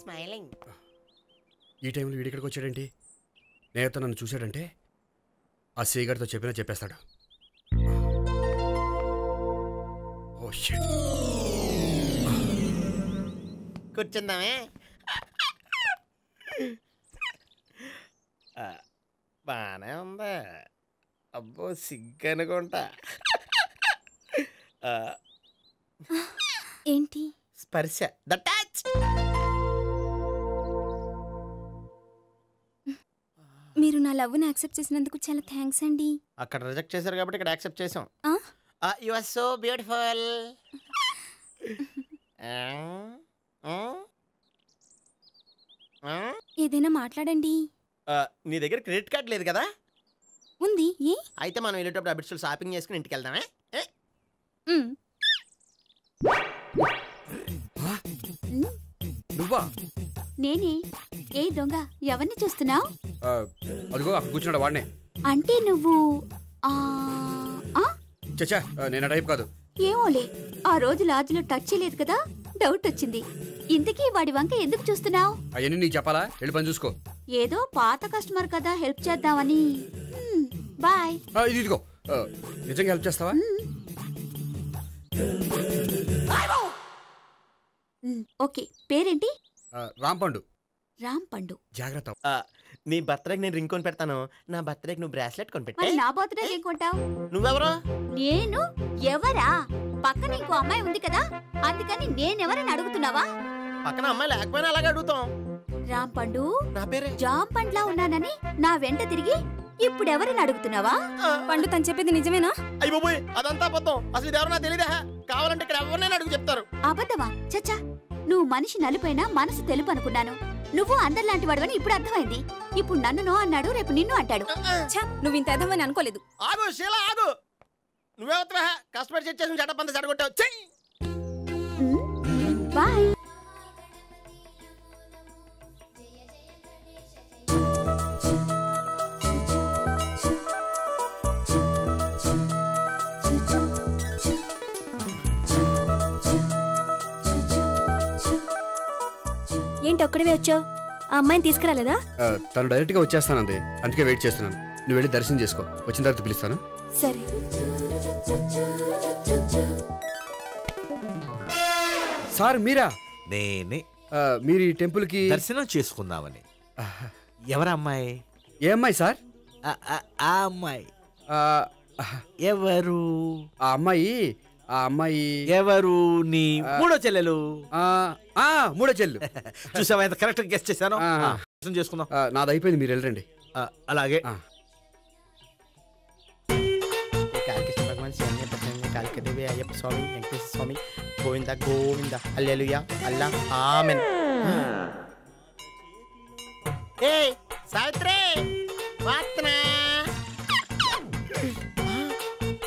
Smiling. ఈ టైంలో వీడిక్కడికి వచ్చాడేంటి? నేత నన్ను చూశాడంటే ఆ సీగారితో చెప్పినా చెప్పేస్తాడు. Oh shit. కూర్చుందామే. బానే ఉందా? అబ్బో సిగ్గనుకుంటా. ఏంటి? స్పర్శ. The touch. మీరు నా లవ్ని యాక్సెప్ట్ చేసినందుకు చాలా థ్యాంక్స్ అండి. అక్కడ రిజెక్ట్ చేశారు కాబట్టి ఇక్కడ యాక్సెప్ట్ చేసాం. You are so beautiful. ఏదైనా మాట్లాడండి. నీ దగ్గర క్రెడిట్ కార్డ్ లేదు కదా? ఉంది. ఏ? అయితే మనం వెళ్ళేటప్పుడు అబిట్స్ షాపింగ్ చేసుకుని ఇంటికి వెళ్దామే. నువ్వా? నేనే. ఏ దొంగ, ఎవరిని చూస్తున్నావు? అదిగో అక్కడ కూర్చున్నాడు వాడినే. అంటే నువ్వు చచ్చా, నేను టైప్ కాదు. ఏమోలే, ఆ రోజు లాడ్జ్లో టచ్ చేయలేదు కదా, డౌట్ వచ్చింది. ఇంతకీ వాడి వంక ఎందుకు చూస్తున్నావు? అవన్నీ నీకు చెప్పాలా? వెళ్ళి పని చూసుకో. ఏదో పాత కస్టమర్ కదా, హెల్ప్ చేద్దామని. బాయ్. ఇదిగో, నిజంగా హెల్ప్ చేస్తావా? ఓకే. పేరేంటి? రాంపండు. రాంపండు. జాగ్రత్త. నీ బర్త్డేకి నేను రింగ్ కొని పెడతాను, నా బర్త్డేకి నువ్వు బ్రాస్లెట్ కొని పెట్టు. నా బర్త్డేకి ఏం కొంటావు? నువ్వెవరు? నేను ఎవరా? పక్కన ఇంకో అమ్మాయి ఉంది కదా, అందుకని నేనెవరని అడుగుతున్నావా? పక్కన అమ్మాయి లేకపోయినా అలాగే అడుగుతాం. రాంపండు, నా పేరే జామ్ పండ్లా ఉన్నానని నా వెంట తిరిగి ఇప్పుడెవరని అడుగుతున్నావా? పండు తను చెప్పేది నిజమేనా? అయ్య బాబోయ్, అదంతా అబద్ధం. అసలు ఇది ఎవరో నాకు తెలియదా? కావాలంటే ఇక్కడ ఎవరినైనా అడుగు చెప్తారు. అబద్ధమా? చచ్చా, నువ్వు మనిషి నలుపైనా మనసు తెలుపు అనుకున్నాను. నువ్వు అందరిలాంటి వాడవని ఇప్పుడు అర్థమైంది. ఇప్పుడు నన్ను నో అన్నాడు, రేపు నిన్ను అంటాడు. నువ్వు ఇంత అర్థమని అనుకోలేదు. ఆగు శీలా, ఆగు. నువ్వేవత్తవా? కస్టమర్ చెక్ చేసి చెడ్డ పంద చెడగొట్టావు. బాయ్. ఏంటి ఒక్కడివే వచ్చావు? ఆ అమ్మాయిని తీసుకురాలేదా? తను డైరెక్ట్ గా వచ్చేస్తానంది, అందుకే వెయిట్ చేస్తున్నాను. నువ్వు వెళ్ళి దర్శనం చేసుకో, వచ్చిన తర్వాత పిలుస్తాను. సరే. సార్ మీరా? నేనే. మీరు ఈ టెంపుల్ కి దర్శనం చేసుకుందామని. ఎవరు అమ్మాయి? ఏ అమ్మాయి సార్? ఆ అమ్మాయి ఎవరు? ఆ అమ్మాయి ఎవరు? నీ మూడో చెల్లెలు. మూడో చెల్లు. చూసావా ఎంత కరెక్ట్ గెస్ట్ చేశాను. చేసుకుందాం. నాది అయిపోయింది, మీరు వెళ్ళండి. అలాగే. కాళికాదేవి, అయ్యప్ప స్వామి, వెంకటేశ్వర స్వామి, గోవింద గోవింద, హల్లెలూయా, అల్లా, ఆమెన్. ఏయ్ సావిత్రి, వాత్నా.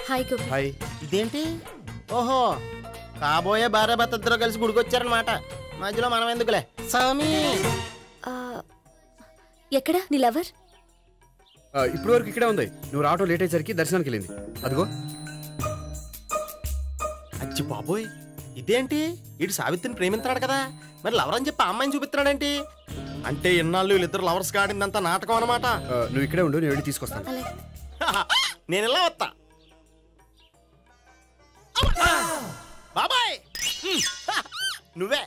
హాయ్ గోపి. హాయ్. ఇదేంటి? ఓహో, కాబోయే భార్య భర్త ఇద్దరు కలిసి గుడికొచ్చారనమాట. మధ్యలో మనం ఎందుకులే. స్వామి, ఎక్కడ నీ లవర్? ఇప్పుడు వరకు ఇక్కడే ఉంది. నువ్వు రావటం లేట్ అయ్యేసరికి దర్శనానికి వెళ్ళింది. అదిగో. అచ్చి బాబోయ్, ఇదేంటి? ఇటు సావిత్రిని ప్రేమిస్తున్నాడు కదా, మరి లవర్ అని చెప్పి అమ్మాయిని చూపిస్తున్నాడేంటి? అంటే ఇన్నాళ్ళు వీళ్ళిద్దరు లవర్స్ కాడిందంతా నాటకం అనమాట. నువ్వు ఇక్కడే ఉండు, నేను వెళ్ళి తీసుకొస్తాను. నేను ఇలా వస్తా. బాబాయ్, నువ్వే.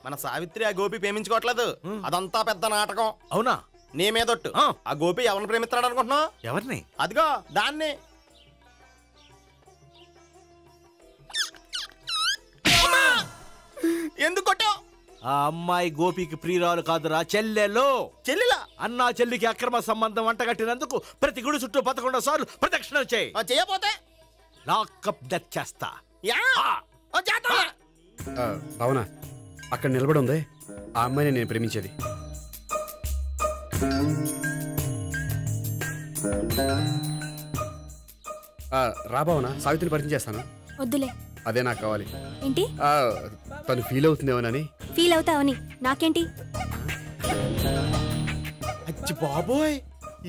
మన సావిత్రి ఆ గోపి ప్రేమించుకోవట్లేదు, అదంతా పెద్ద నాటకం. అవునా? నీ మీదొట్టు. ఆ గోపి ఎవరిని ప్రేమిస్తున్నాడు అనుకుంటున్నావు? ఎవరిని? అదిగో దాన్ని. ఎందుకు కొట్టావు? ఆ అమ్మాయి గోపికి ప్రియురాలు కాదురా, చెల్లెలు. చెల్లిలా? అన్నా చెల్లికి అక్రమ సంబంధం వంటగట్టినందుకు ప్రతి గుడి చుట్టూ 11 సార్లు ప్రదక్షిణ చేయి. చేయపోతే లాకప్ డెత్ చేస్తా. భావన, అక్కడ నిలబడి ఉంది ఆ అమ్మాయిని నేను ప్రేమించేది. రా భావన, సావిత్రిని పరిచయం చేస్తాను. వద్దులే. అదే నాకు కావాలి. ఏంటి? తను ఫీల్ అవుతుందేమోనని. ఫీల్ అవుతావని నాకేంటి? అచ్చి బాబోయ్,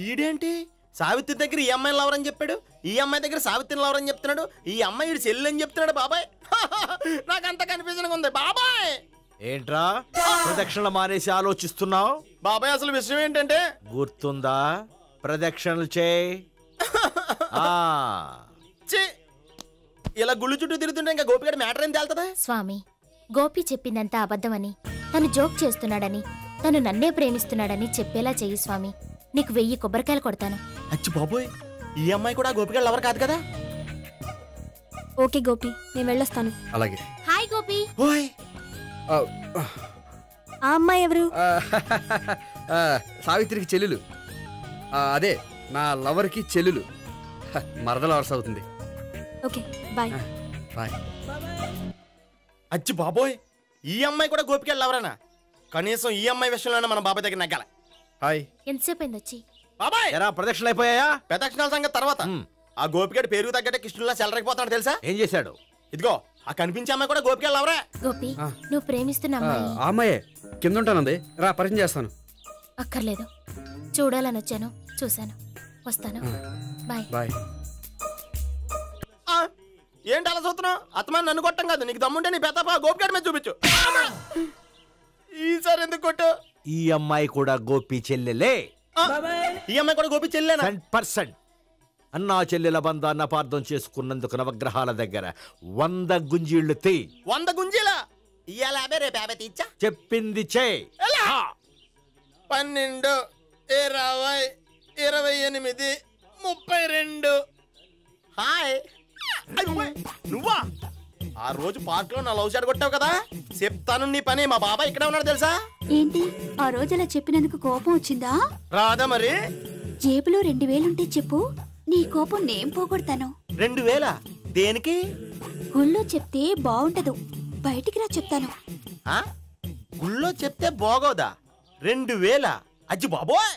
ఈడేంటి సావిత్రి దగ్గర ఈ అమ్మాయిని లవరని చెప్పాడు, ఈ అమ్మాయి దగ్గర సావిత్రిని లవరని చెప్తున్నాడు, ఈ అమ్మాయి చెల్లి అని చెప్తున్నాడు. బాబాయ్, నాకంత కన్ఫ్యూజన్ ఉంది బాబాయ్. ఏంట్రా ప్రదక్షిణ మానేసి ఆలోచిస్తున్నావు? బాబాయ్ అసలు విషయం ఏంటంటే గుర్తుందా? ప్రదక్షిణలు చేయి. ఛీ! ఇలా గుళ్ళు చుట్టూ తిరుగుతుంటే ఇంకా గోపిగడ మ్యాటర్ ఏం తేలుతుందా? స్వామి, గోపి చెప్పిందంతా అబద్ధమని, తను జోక్ చేస్తున్నాడని, తను నన్నే ప్రేమిస్తున్నాడని చెప్పేలా చెయ్యి స్వామి. నీకు 1000 కొబ్బరికాయలు కొడతాను. అచ్చి బాబోయ్, ఈ అమ్మాయి కూడా గోపిగడ లవర్ కాదు కదా? ఓకే గోపి, నేను వెళ్ళొస్తాను. అలాగే. హాయ్ గోపి. ఓయ్ ఆ, ఆ అమ్మాయి ఎవరు? ఆ, సావిత్రికి చెల్లెలు. అదే నా లవర్కి చెల్లెలు. మరద లవర్స్ అవుతుంది. Okay bye. బాయ్. అచ్చి బాబోయ్, ఈ అమ్మాయి కూడా గోపిగడ లవరేనా? కనీసం ఈ అమ్మాయి విషయంలోనే మన బాబాయ్ దగ్గర నగ్గాల. హాయ్. ఎంతసేపు అయింది వచ్చి? బాబాయ్ ఎరా ప్రదక్షిణలు అయిపోయాయా? ప్రదక్షిణాల సంగతి తర్వాత. ఆ గోపిగడ పేరు తగ్గట్టే కృష్ణులా చెలరకపోతాడు తెలుసా? ఏం చేశాడు? ఇదిగో ఆ కనిపించే అమ్మాయి కూడా గోపిగడ లవరే. గోపి, నువ్వు ప్రేమిస్తున్న అమ్మాయి ఆ అమ్మాయే కింద ఉంటానంది. రా పరిచయం చేస్తాను. అక్కర్లేదు. చూడాలని వచ్చాను, చూశాను, వస్తాను. బాయ్. బాయ్. ఏంటి అలా చూస్తున్నావు? అత్తమాని నన్ను కొట్టం కాదు, నీకు దమ్ముంటే నీ పెద్ద గోపిగడ మీద చూపించు. ఈసారి ఎందుకు కొట్టు? ఈ అమ్మాయి కూడా గోపి చెల్లెలే. ఈ అమ్మాయి కూడా గోపి చెల్లేనా? 100%. అన్నా చెల్లెల బంధాన్ని అపార్థం చేసుకున్నందుకు నవగ్రహాల దగ్గర 100 గుంజీళ్లు తీ. 100 గుంజీలా? ఇయ్యాల 50, రేపు 50 తీచ్చా. చెప్పింది చే. 12, 20, 28, 32. హాయ్. నువ్వా? ఆ రోజు పార్క్ లో నా లవ్ షాట్ కొట్టావు కదా, చెప్తాను నీ పని. మా బాబాయ్ ఇక్కడే ఉన్నాడు తెలుసా? ఏంటి ఆ రోజు అలా చెప్పినందుకు కోపం వచ్చిందా? రాదా మరి? జేబులో 2000 ఉంటే చెప్పు, నీ కోపం నేను పోగొడతాను. 2000? దేనికి? గుళ్ళో చెప్తే బాగుంటదు, బయటికి రా చెప్తాను. గుళ్ళో చెప్తే బాగోదా? 2000? అజ్జి బాబోయ్,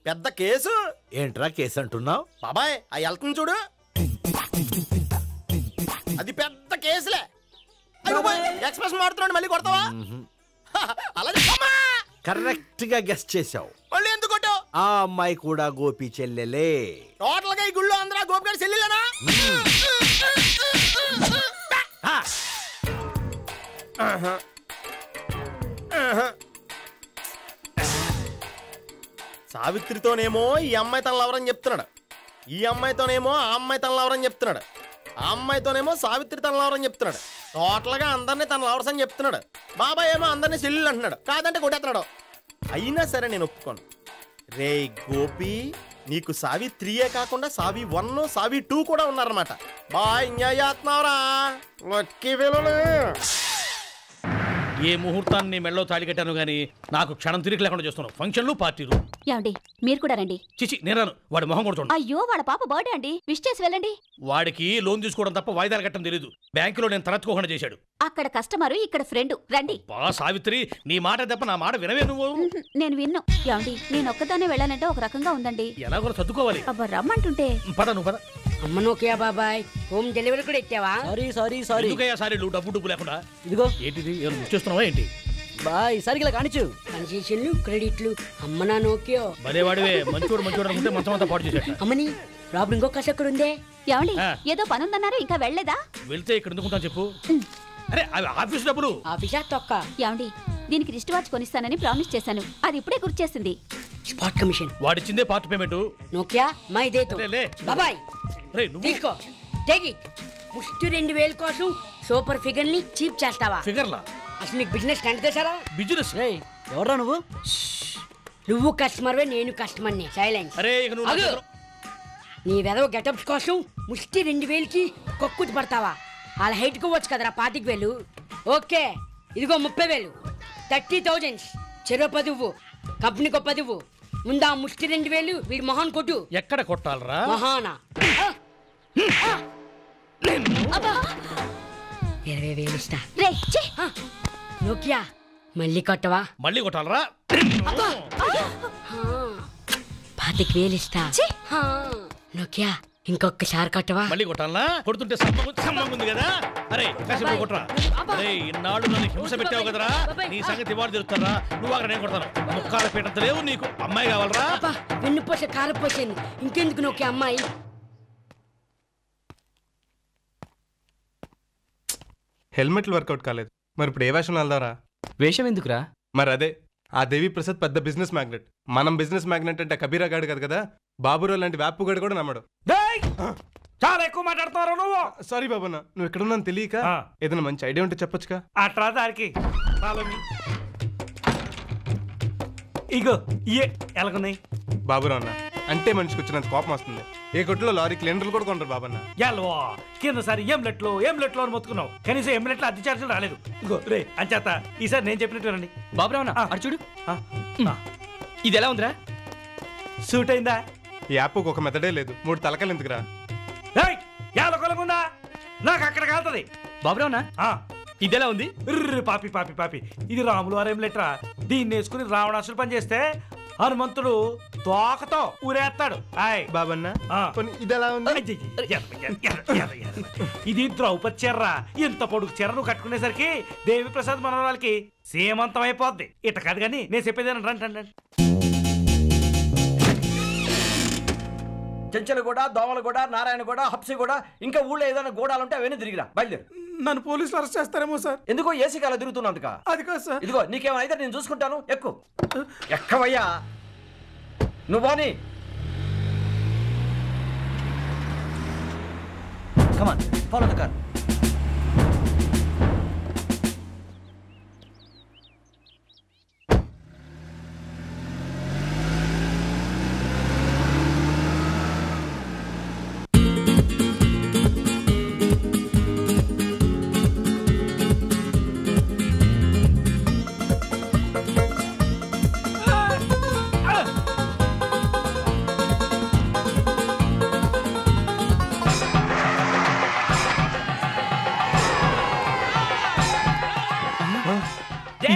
పెద్ద కేసు. ఏంట్రా కేసు అంటున్నావు? బాబాయ్ ఆ వెళ్తుంది చూడు, అది పెద్ద కేసులే. ఎక్స్ప్రెస్ మారుతున్నాడు, మళ్ళీ కొడతావా? అలా కరెక్ట్ గా గెస్ చేశావు. మళ్ళీ ఎందుకు కొట్టావు? ఆ అమ్మాయి కూడా గోపి చెల్లెలే. టోటల్ గా ఈ గుళ్ళో అందరూ గోపిగాడి చెల్లిలేనా? సావిత్రితోనేమో ఈ అమ్మాయి తన లవరని చెప్తున్నాడు, ఈ అమ్మాయితోనేమో ఆ అమ్మాయి తన లవరని చెప్తున్నాడు, ఆ అమ్మాయితోనేమో సావిత్రి తన లవరని చెప్తున్నాడు. టోటల్ గా అందరినీ తన లవర్స్ అని చెప్తున్నాడు. బాబాయ్ ఏమో అందరినీ చెల్లెలు అంటున్నాడు, కాదంటే కొట్టేస్తున్నాడు. అయినా సరే నేను ఒప్పుకోను. రే గోపి, నీకు సావి 3 కాకుండా సావి 1, సావి 2 కూడా ఉన్నారన్నమాట. బాయ్ ఎంజాయ్ చేస్తున్నావురా. లక్కీ పిల్లలు. ఏ ముహూర్తాన్ని మెళ్ళో తాళి కట్టాను గానీ నాకు క్షణం తిరిగి లేకుండా చేస్తున్నావు. ఫంక్షన్లు, పార్టీలు. ఏమండి మీరు కూడా రండి. చిచి నేను రాను. వాడి మొహం కూడా చూడండి. అయ్యో వాళ్ళ పాప బర్త్డే అండి, విష్ చేసి వెళ్ళండి. వాడికి లోన్ తీసుకోవడం తప్ప వాయిదాలు కట్టడం తెలీదు. బ్యాంకులో నేను తలెత్తుకోకుండా చేశాడు. అక్కడ కస్టమరు, ఇక్కడ ఫ్రెండ్, రండి. బా సావిత్రి, నీ మాట తప్ప నా మాట వినవే నువ్వు. నేను విన్ను. ఏమండి నేను ఒక్కదానే వెళ్ళానంటే ఒక రకంగా ఉందండి. ఎలా కూడా సర్దుకోవాలి. అబ్బా రమ్మంటుంటే. పద నువ్వు పద. అమ్మ నోకియా బాబాయ్, హోమ్ డెలివరీ కూడా ఇచ్చావా? సారీ ఎందుకయ్యా సారీ, డబ్బు లేకుండా? ఇదిగో ఏంటిది, ఏమైనా బుక్ చేస్తున్నావా ఏంటి? బాయ్ సరికి ఇలా కానిచ్చు. కన్సెషన్లు, క్రెడిట్లు. అమ్మ నా నోకియో. భలేవాడివే, మంచోడు అనుకుంటే మంచం అంతా పాటు చేశాడు. అమ్మని ప్రాబ్లం ఇంకో కష్టం ఎక్కడ ఉందే? ఏమండి ఏదో పని ఉందన్నారు, ఇంకా వెళ్ళలేదా? వెళ్తే ఇక్కడ ఎందుకుంటాను చెప్పు. అరే అవి ఆఫీస్ డబ్బులు. ఆఫీసా తొక్క. ఏమండి దీనికి రిస్ట్ వాచ్ కొనిస్తానని ప్రామిస్ చేశాను, అది ఇప్పుడే గుర్తు చేసింది. Spot commission. వాడిచ్చిందే పార్ట్ పేమెంట్. నోకియా మా ఇదేతో. లే. బాబాయ్ రే నువ్వు తీసుకో, టేక్ ఇట్. ముష్టి 2000 కోసం సూపర్ ఫిగర్ ని చీప్ చేస్తావా? ఫిగర్లా? అసలు నీకు బిజినెస్ స్టాండ్ చేశారా? బిజినెస్. ఎవర్రా నువ్వు? నువ్వు కస్టమర్వే, నేను కస్టమర్ని. సైలెన్స్. అరే ఇక నువ్వు అగు. నీ వెదవ గెటప్స్ కోసం ముష్టి 2000కి కొక్కుతి పడతావా? వాళ్ళ హైట్ కోవచ్చు కదరా 25,000. ఓకే ఇదిగో 30,000, 30,000. చెరో 10 కంపెనీకి 10. ముందా ముష్టి 2000 వీడి మొహాన్ కొట్టు. ఎక్కడ కొట్టాలరా? మొహానా 20,000 ఇస్తా. రే ఛీ! నోకియా మళ్ళీ కొట్టవా? మళ్ళీ కొట్టాలరా? 25,000 ఇస్తా. హా. నోకియా ఇంకొకసారి కొట్టవా? మళ్ళీ కొట్టాలనా? కొడుతుంటే సమ్మగా ఉంది కదా. అరే కాసేపు కొట్టరా. అరే ఇన్నాళ్ళు నన్ను హింస పెట్టావు కదరా, నీ సంగతి ఇవాళ తెలుస్తారా? నువ్వు అక్కడ నేను కొడతాను. ముక్కాల పీటంత లేవు నీకు. అమ్మాయి కావాలరా? వెన్నుపోసే కారపోసేది ఇంకెందుకు నోకియా అమ్మాయి? హెల్మెట్లు వర్కౌట్ కాలేదు, మరి ఇప్పుడు ఏ వేషం వెళ్దారా? వేషం ఎందుకురా? మరి అదే, ఆ దేవి ప్రసాద్ పెద్ద బిజినెస్ మ్యాగ్నెట్. మనం బిజినెస్ మ్యాగ్నెట్ అంటే కబీరా గాడు కదా, బాబురావు లాంటి వేపుగాడు కూడా నమ్మడు. చాలా ఎక్కువ మాట్లాడుతున్నారు నువ్వు. సారీ బాబన్న, నువ్వు ఎక్కడున్నా తెలియక ఏదైనా మంచి ఐడియా ఉంటే చెప్పొచ్చుగా. అట్లా దానికి ఇగో ఇయే ఎలాగున్నాయి బాబురావు అన్న అంటే మనిషికి వచ్చినంత కోపం వస్తుంది. ఏ కొట్లో లారీ క్లిండర్లు కూడా కొంటారు బాబన్న. ఎల్వా కింద సారి ఎంలెట్లో అని మొత్తుకున్నావు, కనీసం ఎంలెట్లో అద్దె ఛార్జీలు రాలేదు. ఇగో రే అంచేత ఈసారి నేను చెప్పినట్టు రండి. బాబురావు అటు చూడు, ఇది ఎలా ఉందిరా? సూట్ అయిందా? ఈ యాప్ ఒక మెథడే లేదు, 3 తలకాయలు ఎందుకురా? ఉందా నాకు అక్కడ కాలుతుంది. బాబురావునా ఇది ఎలా ఉంది? పాపి పాపి పాపి ఇది రాములు వారేం లెట్రా. దీన్ని వేసుకుని రావణాసులు పని చేస్తే హనుమంతుడు తోకతో ఊరేస్తాడు. బాబన్న ఇది ఎలా ఉంది? ఇది ద్రౌపది చీర్రా. ఇంత పొడుగు చీర నువ్వు కట్టుకునేసరికి దేవి ప్రసాద్ మనవరాలకి సీమంతం అయిపోద్ది. ఇట కాదు కానీ నేను చెప్పేది రండి. చెంచలగూడ, దోమలగూడ, నారాయణగూడ, హప్సిగూడ, ఇంకా ఊళ్ళో ఏదైనా గూడాలుంటే అవన్నీ తిరిగిరా. బయలుదేరు. నన్ను పోలీసులు అరెస్ట్ చేస్తారేమో సార్. ఎందుకో ఏసీ కాల తిరుగుతున్నందుక? అది కాదు సార్. ఇదిగో నీకేమైతే నేను చూసుకుంటాను. ఎక్కు ఎక్కవయ్యా నువ్వు పోనీ. Come on follow the car.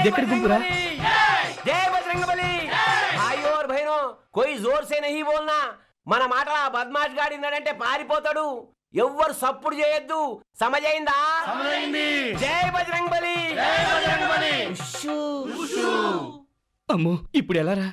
इधर गुम्बुरा जय बजरंगबली भाइयों और बहनों कोई जोर से नहीं बोलना మన మాట బద్మాష్ గాడి ఉన్నాడంటే పారిపోతాడు ఎవ్వరు సప్పుడు చేయొద్దు సమజైందా సమజైంది జై బజరంగబలి జై బజరంగబలి ఉషు ఉషు అమ్మో ఇప్పుడు ఎలా రా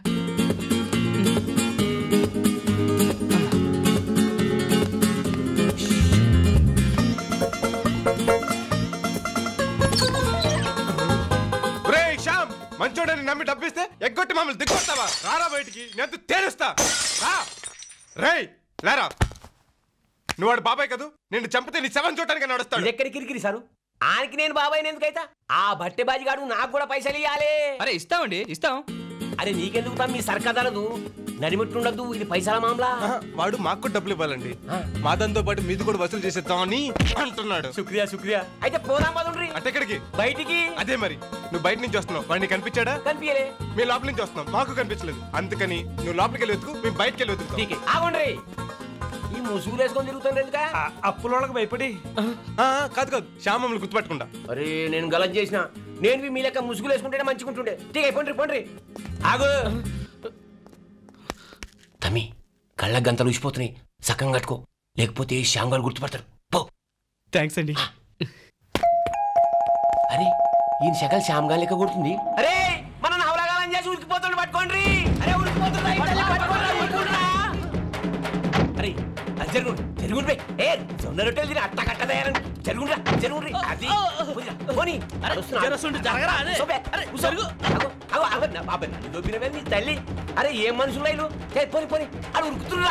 మంచోడని నమ్మి డబ్బిస్తే ఎగ్గొట్టి మమ్మల్ని దిగ్గొస్తావా? రారా బయటికి, నేను తేలుస్తా. రేయ్ లేరా, నువ్వు వాడు బాబాయ్ కదూ, నిన్ను చంపితే నీ శవం చూడటానికి నడుస్తాడు. ఎక్కడి కిరికిరి సారు ఆయనకి నేను బాబాయ్ ఎందుకైతా? ఆ బట్టె బాజిగాడు నాకు కూడా పైసలు ఇవ్వాలి. అరే ఇస్తామండి ఇస్తాం. అరే నీకెందుకు తా మీ సర్కాదలదు నడిమిట్టుండద్దు, ఇది పైసల మామలా. వాడు మాకు డబ్బులు ఇవ్వాలండి, మా దాంతో పాటు మీది కూడా వసూలు చేసేద్దామని అంటున్నాడు. శుక్రియా శుక్రియా. అయితే పోదాం పదండ్రి. అంటే ఎక్కడికి? బయటికి. అదే మరి, నువ్వు బయట నుంచి వస్తున్నావు, వాడిని కనిపించాడా? కనిపించలే. మేము లోపల నుంచి వస్తున్నాం, మాకు కనిపించలేదు. అందుకని నువ్వు లోపలికి వెళ్ళి వెతుకు, మేము బయటకి వెళ్ళి వెతుకుతాం. ఆగండ్రి, ఈ ముసుగులు వేసుకొని తిరుగుతుంది ఎందుక? అప్పులోళ్ళకి భయపడి. కాదు కాదు, శ్యామమ్మని గుర్తుపెట్టకుండా. అరే నేను గలత్ చేసిన, నేను మీ లెక్క ముసుగులు వేసుకుంటే మంచిగుంటుండే. ఠీక్ అయిపోండి పండ్రి. ఆగు తమ్మి, కళ్ళ గంతలు ఊసిపోతున్నాయి, సక్కం కట్టుకో, లేకపోతే శ్యామ్గాడు గుర్తుపడతాడు. పో. థ్యాంక్స్ అండి. అరే ఈయన శకల్ శ్యామ్గా లెక్క కొడుతుంది. అరే మన అవలాగాలని చేసి ఉరికిపోతుండే పట్టుకోండి. అరే ఉరికిపోతుండ్రా, అరే అది జరుగుండి జరుగుండి. ఏ జొన్న రొట్టెలు తిని అట్ట కట్ట తయారని జరుగుండ్రా జరుగుండ్రి. అది పోనీ తల్లి. అరే ఏం మనుషులు ఇల్లు, పోని పోని అది ఉరుకుతున్నా.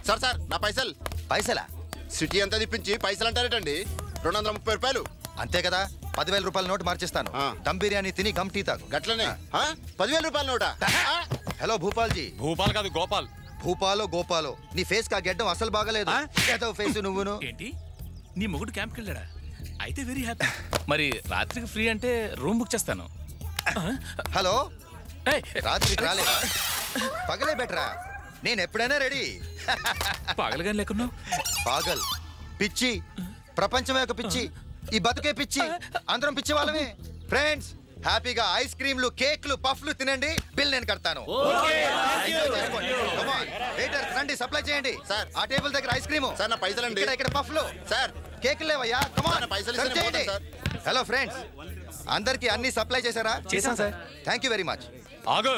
సార్ సార్ నా పైసలు. పైసలా? సిటీ అంతా తిప్పించి పైసలు అంటారేటండి? 230 రూపాయలు అంతే కదా. 10,000 రూపాయల నోటు మార్చిస్తాను. దమ్ బిర్యానీ తిని గమ్ టీ తాగు. గట్లనే 10,000 రూపాయల నోటా? హలో భూపాల్ జీ. భూపాల్ కాదు గోపాల్. భూపాలో గోపాలో. నీ ఫేస్ కా గెడ్డం అసలు బాగలేదు. ఏదో ఫేస్ నువ్వును. ఏంటి నీ మొగుడు క్యాంప్కి వెళ్ళాడా? అయితే వెరీ హ్యాపీ. మరి రాత్రికి ఫ్రీ అంటే రూమ్ బుక్ చేస్తాను. హలో రాత్రికి రాలేదా? పగలే బెటరా, నేను ఎప్పుడైనా రెడీ. పగలగాని లేకున్నావు. పాగల్ పిచ్చి, ప్రపంచమే ఒక పిచ్చి, ఈ బతుకే పిచ్చి, అందరం పిచ్చి వాళ్ళమే. ఫ్రెండ్స్ హ్యాపీగా ఐస్ క్రీమ్లు, కేక్లు, పఫ్లు తినండి, బిల్ నేను కడతాను. వెయిటర్స్ రండి, సప్లై చేయండి. సార్ ఆ టేబుల్ దగ్గర ఐస్ క్రీమ్. సార్ నా పైసలు అండి. ఇక్కడ పఫ్లు. సార్ కేకులు లేవయ్యా, కమాన్ పైసలు చేయండి. హలో ఫ్రెండ్స్, అందరికి అన్ని సప్లై చేశారా? చేశాం sir. Thank you very much. ఆగు,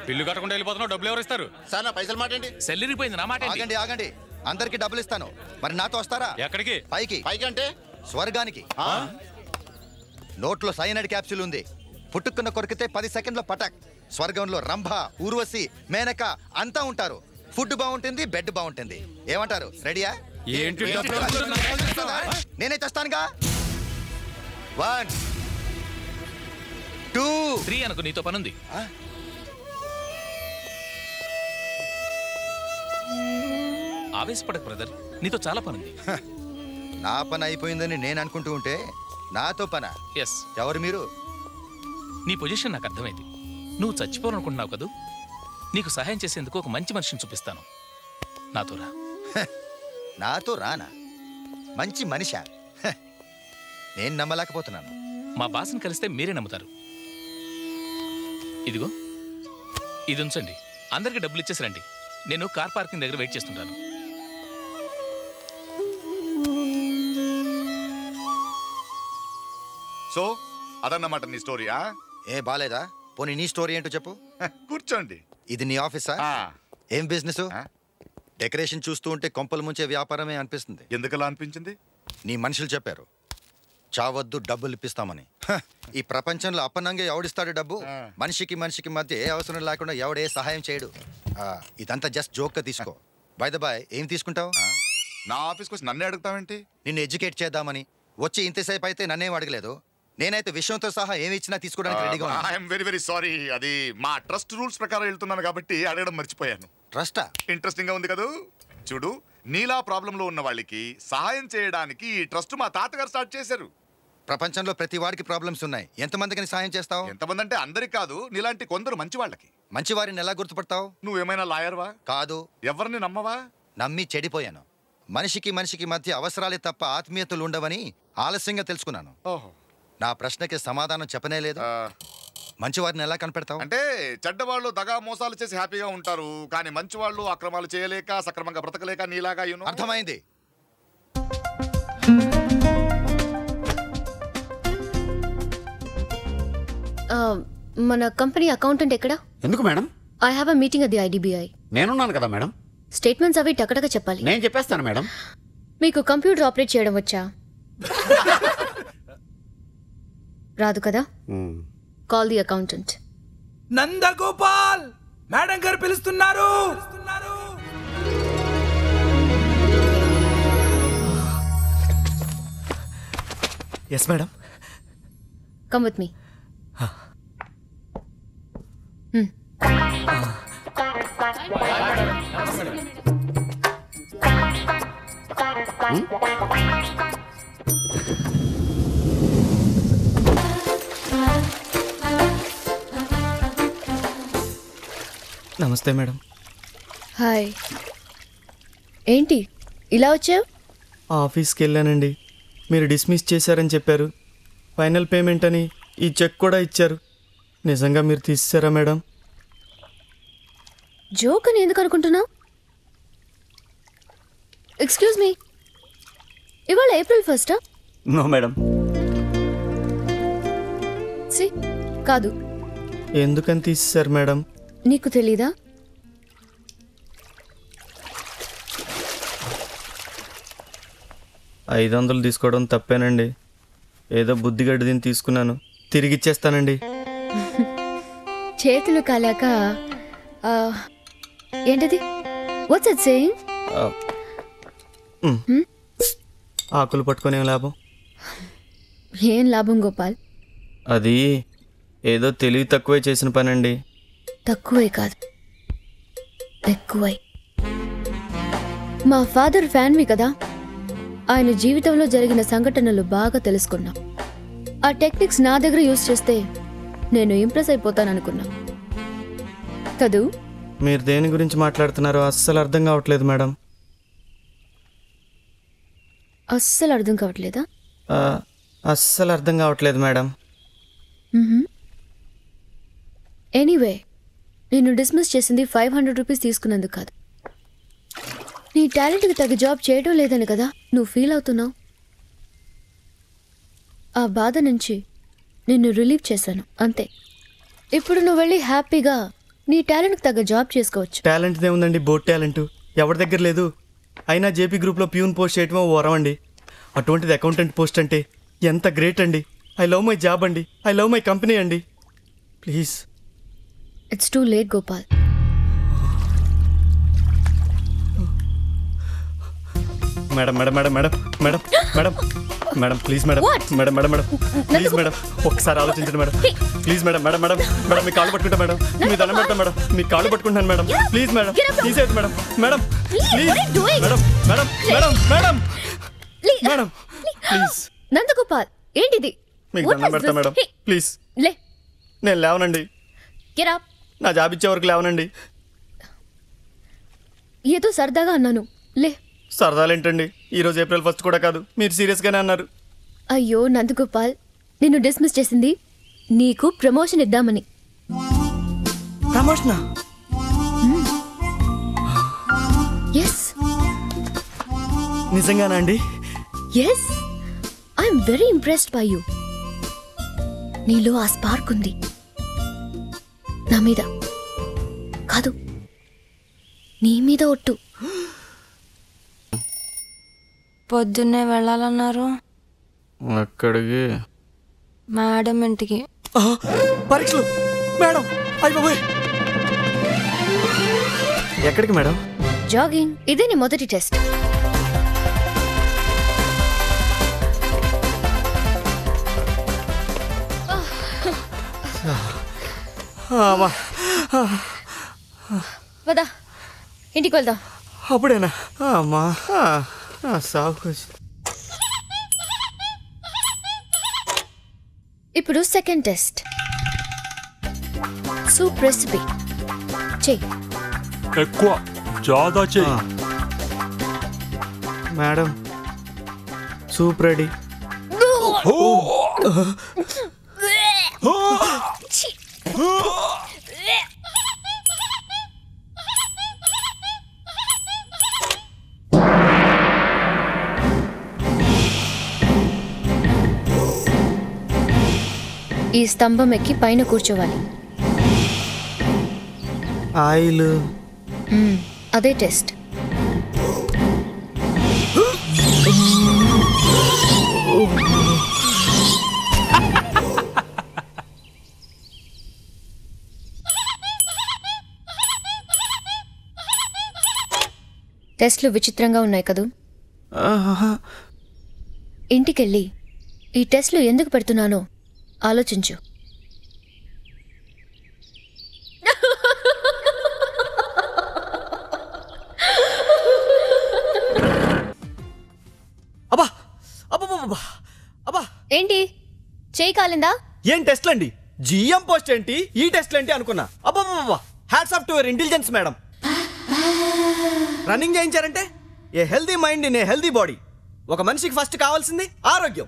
బిల్లు కట్టకుండా వెళ్ళిపోతున్నావు, డబ్బులు ఎవరు ఇస్తారు? సార్ నా పైసలు మాట ఏంటి? సెల్లిరిపోయింది నా మాట. ఆగండి ఆగండి, అందరికి డబ్బులు ఇస్తాను. మరి నాతో వస్తారా? ఎక్కడికి? పైకి. పైకి అంటే స్వర్గానికి. నోట్లో సైనైడ్ క్యాప్సూల్ ఉంది. పుట్టుకున్న కొరికితే 10 సెకండ్లో పటాక్. స్వర్గంలో రంభ, ఊర్వశి, మేనక అంతా ఉంటారు. ఫుడ్ బాగుంటుంది, బెడ్ బాగుంటుంది. ఏమంటారు? రెడీయా? నేనే తెస్తానుగా. 1 2 3 అనుకో, నీతో పనుంది. ఆవేశపడకు బ్రదర్, నీతో చాలా పనుంది. నా పని అయిపోయిందని నేను అనుకుంటూ ఉంటే నాతో పనా? ఎస్. ఎవరు మీరు? నీ పొజిషన్ నాకు అర్థమైంది. నువ్వు చచ్చిపోవాలనుకుంటున్నావు కదూ. నీకు సహాయం చేసేందుకు ఒక మంచి మనిషిని చూపిస్తాను. నాతో రా. నాతో రానా? మంచి మనిషా? నేను నమ్మలేకపోతున్నాను. మా బాస్ని కలిస్తే మీరే నమ్ముతారు. ఇదిగో, ఇది ఉంచండి. అందరికి డబ్బులు ఇచ్చేసి రండి. నేను కార్ పార్కింగ్ దగ్గర వెయిట్ చేస్తుంటాను. సో అదన్నమాట నీ స్టోరీయా? ఏ బాలేదా? పోనీ నీ స్టోరీ ఏంటో చెప్పు. కూర్చోండి. ఇది నీ ఆఫీసా? ఏం బిజినెస్? డెకరేషన్ చూస్తూ ఉంటే కొంపలు ముంచే వ్యాపారమే అనిపిస్తుంది. ఎందుకలా అనిపించింది? నీ మనుషులు చెప్పారు చావద్దు, డబ్బులు ఇప్పిస్తామని. ఈ ప్రపంచంలో అప్పనంగా ఎవడిస్తాడు డబ్బు? మనిషికి మనిషికి మధ్య ఏ అవసరం లేకుండా ఎవడే సహాయం చేయడు. ఇదంతా జస్ట్ జోక్గా తీసుకో. బై ద బాయ్, ఏం తీసుకుంటావు? నా ఆఫీస్కి వచ్చి నన్నే అడుగుతావేంటి? నిన్ను ఎడ్యుకేట్ చేద్దామని వచ్చి ఇంతసేపు అయితే నన్నేం అడగలేదు. నేనైతే విషయంతో సహా ఏమి ఇచ్చినా తీసుకోవడానికి రెడీగా ఉన్నాను. I'm very very sorry. అది మా ట్రస్ట్ రూల్స్ ప్రకారం వెళ్తున్నాను కాబట్టి అడగడం మర్చిపోయాను. ట్రస్టా? ఇంట్రెస్టింగ్ గా ఉంది కదా. చూడు, నీలా ప్రాబ్లంలో ఉన్న వాళ్ళకి సహాయం చేయడానికి ఈ ట్రస్ట్ మా తాతగారు స్టార్ట్ చేశారు. ప్రపంచంలో ప్రతి వాడికి ప్రాబ్లమ్స్ ఉన్నాయి. ఎంతమందికి సహాయం చేస్తావు? ఎంతమంది అంటే అందరికి కాదు, నీలాంటి కొందరు మంచి వాళ్ళకి. మంచి వారిని ఎలా గుర్తుపడతావు? నువ్వేమైనా లాయర్వా? కాదు. ఎవరిని నమ్మవా? నమ్మి చెడిపోయాను. మనిషికి మనిషికి మధ్య అవసరాలే తప్ప ఆత్మీయతలు ఉండవని ఆలస్యంగా తెలుసుకున్నాను. నా ప్రశ్నకి సమాధానం చెప్పనే లేదు. మంచి వారిని ఎలా కనిపెడతావు? అంటే చెడ్డవాళ్ళు దగా మోసాలు చేసి హ్యాపీగా ఉంటారు, కానీ మంచి వాళ్ళు అక్రమాలు చేయలేక సక్రమంగా బ్రతకలేక నీలాగా. అర్థమైంది. మన కంపెనీ అకౌంటెంట్ ఎక్కడ? ఎందుకు madam? I have a meeting at the IDBI. నేనున్నాను కదా మేడం. స్టేట్మెంట్స్ అవి టకటక చెప్పాలి. నేను చెప్పేస్తాను మేడం. మీకు కంప్యూటర్ ఆపరేట్ చేయడం వచ్చా? రాదు కదా? Call the accountant. Nandagopal, madam గారు పిలుస్తున్నారు. Yes madam. Come with me. నమస్తే మేడం. హాయ్. ఏంటి ఇలా వచ్చావు? ఆఫీస్కి వెళ్ళానండి. మీరు డిస్మిస్ చేశారని చెప్పారు. ఫైనల్ పేమెంట్ అని ఈ చెక్ కూడా ఇచ్చారు. నిజంగా మీరు తీసేశారా మేడం? జోక్ అని ఎందుకు అనుకుంటున్నావు? ఎక్స్క్యూజ్ మీ, ఇవాళ April 1st? No madam. C కాదు. ఎందుకని తీసేశారు మేడం? నీకు తెలీదా? $500 తీసుకోవడం తప్పేనండి. ఏదో బుద్ధిగడ్డి దీన్ని తీసుకున్నాను. తిరిగి ఇచ్చేస్తానండి. చేతులు కాలాక ఏంటది? What's it saying? ఆకులు పట్టుకొని ఏం లాభం? ఏం లాభం గోపాల్? అది ఏదో తెలివి తక్కువే చేసిన పనండి. తక్కువే కాదు, ఎక్కువై. మా ఫాదర్ ఫ్యాన్వి కదా, ఆయన జీవితంలో జరిగిన సంఘటనలు బాగా తెలుసుకున్నా. ఆ టెక్నిక్స్ నా దగ్గర యూజ్ చేస్తే నేను ఇంప్రెస్ అయిపోతాననుకున్నా కదూ. మీరు దేని గురించి మాట్లాడుతున్నారో అస్సలు అర్థం కావట్లేదు మేడం. అస్సలు అర్థం కావట్లేదా? అస్సలు అర్థం కావట్లేదు మేడం. ఎనీవే, నేను డిస్మిస్ చేసింది 500 రూపీస్ తీసుకున్నందుకు కాదు. నీ టాలెంట్కి తగ్గ జాబ్ చేయడం లేదని కదా నువ్వు ఫీల్ అవుతున్నావు. ఆ బాధ నుంచి నిన్ను రిలీవ్ చేశాను అంతే. ఇప్పుడు నువ్వు వెళ్ళి హ్యాపీగా నీ టాలెంట్కి తగ్గ జాబ్ చేసుకోవచ్చు. టాలెంట్ ఏముందండి? బోట్ టాలెంట్ ఎవరి దగ్గర లేదు. అయినా జేపీ గ్రూప్లో ప్యూన్ పోస్ట్ చేయటమే ఓ వరం అండి. అటువంటిది అకౌంటెంట్ పోస్ట్ అంటే ఎంత గ్రేట్ అండి. ఐ లవ్ మై జాబ్ అండి. ఐ లవ్ మై కంపెనీ అండి. Please. It's too late Gopal. Madam madam madam madam madam madam madam please madam madam madam madam please madam ఒక్కసారి ఆలోచించండి madam. Please madam madam madam madam మీ కాళ్ళు పట్టుకుంటా madam. మీ దండం పెడతా madam. మీ కాళ్ళు పట్టుకుంటాను మేడం. ప్లీజ్ మేడం తీసేది madam. Madam please madam madam madam madam madam please. Nandagopal ఏంటిది? మీకు దండం పెడతా మేడం. ప్లీజ్ లే. నేను లేవనండి. Get up. నా జాబ్ ఇచ్చే వరకు లేవనండి. ఏదో సరదాగా అన్నాను. లే. సరదాలేంటండి, ఈరోజు ఏప్రిల్ 1 కూడా కాదు. మీరు సీరియస్గానే అన్నారు. అయ్యో నందగోపాల్, నిన్ను డిస్మిస్ చేసింది నీకు ప్రమోషన్ ఇద్దామని. ప్రమోషనా? ఎస్. నిజంగానా అండి? Yes. I'm very impressed by you. నీలో ఆ స్పార్క్ ఉంది. నా మీద కాదు, నీ మీద ఒట్టు. పొద్దున్నే వెళ్ళాలన్నారు. అక్కడికి మేడం ఇంటికి. పరీక్షలు మేడం. అయిపోయి ఎక్కడికి మేడం? జాగింగ్. ఇదే నీ మొదటి టెస్ట్. వదా ఇంటికి వెళ్దాం. అప్పుడేనా? అమ్మా సాగు. ఇప్పుడు సెకండ్ టెస్ట్. సూప్ రెసిపీ చెయ్యి. ఎక్కువ జాదా చెయ్యి. Madam soup ready. ఈ స్తంభం ఎక్కి పైన కూర్చోవాలి. ఆయిల్. అదే టెస్ట్. టెస్ట్లు విచిత్రంగా ఉన్నాయి కదూ. ఇంటికెళ్ళి ఈ టెస్ట్లు ఎందుకు పెడుతున్నానో ఆలోచించు. అబ్బా అబ్బా అబ్బా ఏంటి చేయి కాలిందా? ఏం టెస్ట్లు అండి? జిఎం పోస్ట్ ఏంటి, ఈ టెస్ట్లు ఏంటి అనుకున్నా. అబ్బా hats off to your intelligence madam. Running చేయించారంటే a healthy mind in a healthy body. ఒక మనిషికి ఫస్ట్ కావాల్సింది ఆరోగ్యం.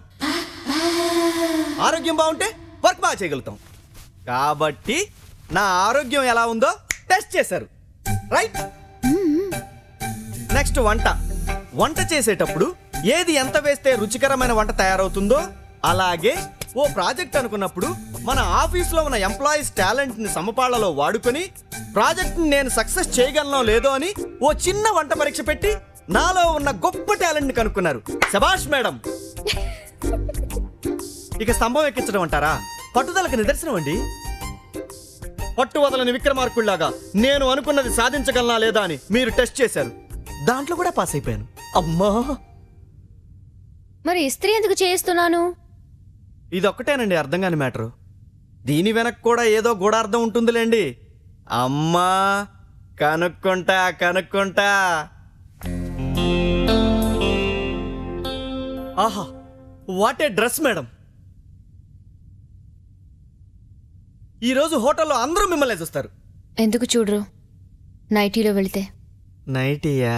ఆరోగ్యం బాగుంటే వర్క్ బాగా చేయగలుగుతాం. కాబట్టి నా ఆరోగ్యం ఎలా ఉందో టెస్ట్ చేశారు, రైట్? నెక్స్ట్ వంట చేసేటప్పుడు ఏది ఎంత వేస్తే రుచికరమైన వంట తయారవుతుందో, అలాగే ఓ ప్రాజెక్ట్ అనుకున్నప్పుడు మన ఆఫీస్లో ఉన్న ఎంప్లాయీస్ టాలెంట్ని సమపాళ్లలో వాడుకొని ప్రాజెక్ట్ని నేను సక్సెస్ చేయగలనో లేదో అని ఓ చిన్న వంట పరీక్ష పెట్టి నాలో ఉన్న గొప్ప టాలెంట్ని కనుక్కున్నారు. శభాష్ మేడం. ఇక స్తంభం ఎక్కించడం అంటారా? పట్టుదలకు నిదర్శనం అండి. పట్టు వదలని విక్రమార్కుల్లాగా నేను అనుకున్నది సాధించగలనా లేదా అని మీరు టెస్ట్ చేశారు. దాంట్లో కూడా పాస్ అయిపోయాను. అమ్మా, మరి ఇస్త్రీ ఎందుకు చేయిస్తున్నాను? ఇదొక్కటేనండి అర్థం కాని మ్యాటరు. దీని వెనక్కి కూడా ఏదో గూఢార్థం ఉంటుందిలేండి. అమ్మా కనుక్కుంటా. ఆహా, వాట్ ఏ డ్రెస్ మేడం. ఈరోజు హోటల్లో అందరూ మిమ్మల్ని చూస్తారు. ఎందుకు చూడరు? నైటీలో వెళితే. నైటీయా?